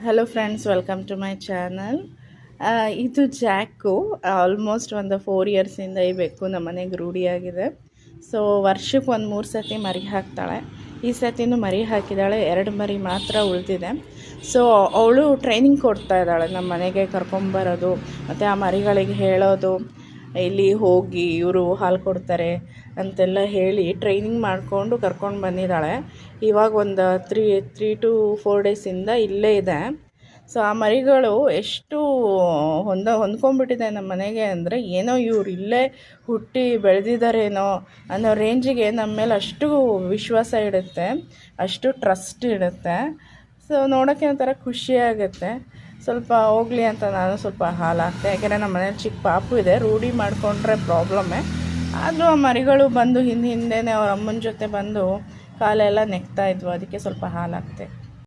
Hello friends, welcome to my channel. ಇದು ಜಾಕು. Almost ಒಂದು 4 ಇಯರ್ಸಿಂದ ಈ ಬೆಕ್ಕು ನಮ್ಮ ಮನೆಗೆ ರೂಢಿಯಾಗಿದೆ. ಸೊ ವರ್ಷಕ್ಕೆ ಒಂದು 3 ಸತಿ ಮರಿ ಹಾಕ್ತಾಳೆ. ಈ ಸತಿನೂ ಮರಿ ಹಾಕಿದ್ದಾಳೆ. 2 ಮರಿ ಮಾತ್ರ ಉಳಿದಿದೆ. ಸೊ ಅವಳು ಟ್ರೈನಿಂಗ್ ಕೊಡ್ತಾ ಇದ್ದಾಳೆ, ನಮ್ಮ ಮನೆಗೆ ಕರ್ಕೊಂಬರೋದು ಮತ್ತು ಆ ಮರಿಗಳಿಗೆ ಹೇಳೋದು, ಇಲ್ಲಿ ಹೋಗಿ ಇವರು ಹಾಲು ಕೊಡ್ತಾರೆ ಅಂತೆಲ್ಲ ಹೇಳಿ ಟ್ರೈನಿಂಗ್ ಮಾಡಿಕೊಂಡು ಕರ್ಕೊಂಡು ಬಂದಿದ್ದಾಳೆ. ಇವಾಗ ಒಂದು 3 to 4 ಡೇಸಿಂದ ಇಲ್ಲೇ ಇದೆ. ಸೊ ಆ ಮರಿಗಳು ಎಷ್ಟು ಹೊಂದ್ಕೊಂಡ್ಬಿಟ್ಟಿದೆ ನಮ್ಮ ಮನೆಗೆ ಅಂದರೆ, ಏನೋ ಇವ್ರು ಇಲ್ಲೇ ಹುಟ್ಟಿ ಬೆಳೆದಿದ್ದಾರೇನೋ ಅನ್ನೋ ರೇಂಜಿಗೆ ನಮ್ಮ ಮೇಲೆ ಅಷ್ಟು ವಿಶ್ವಾಸ ಇಡುತ್ತೆ, ಅಷ್ಟು ಟ್ರಸ್ಟ್ ಇಡುತ್ತೆ. ಸೊ ನೋಡೋಕ್ಕೆ ಒಂಥರ ಖುಷಿಯಾಗುತ್ತೆ. ಸ್ವಲ್ಪ ಹೋಗಲಿ ಅಂತ ನಾನು ಸ್ವಲ್ಪ ಹಾಲು ಹಾಕ್ತೆ, ಯಾಕೆಂದರೆ ನಮ್ಮ ಮನೇಲಿ ಚಿಕ್ಕ ಪಾಪು ಇದೆ. ರೂಢಿ ಮಾಡಿಕೊಂಡ್ರೆ ಪ್ರಾಬ್ಲಮ್ಮೇ. ಆದರೂ ಆ ಮರಿಗಳು ಬಂದು ಹಿಂದೆ ಅವ್ರ ಅಮ್ಮನ ಜೊತೆ ಬಂದು ಕಾಲೆಲ್ಲ ನೆಕ್ತಾಯಿದ್ವು, ಅದಕ್ಕೆ ಸ್ವಲ್ಪ ಹಾಲು ಹಾಕ್ತೆ.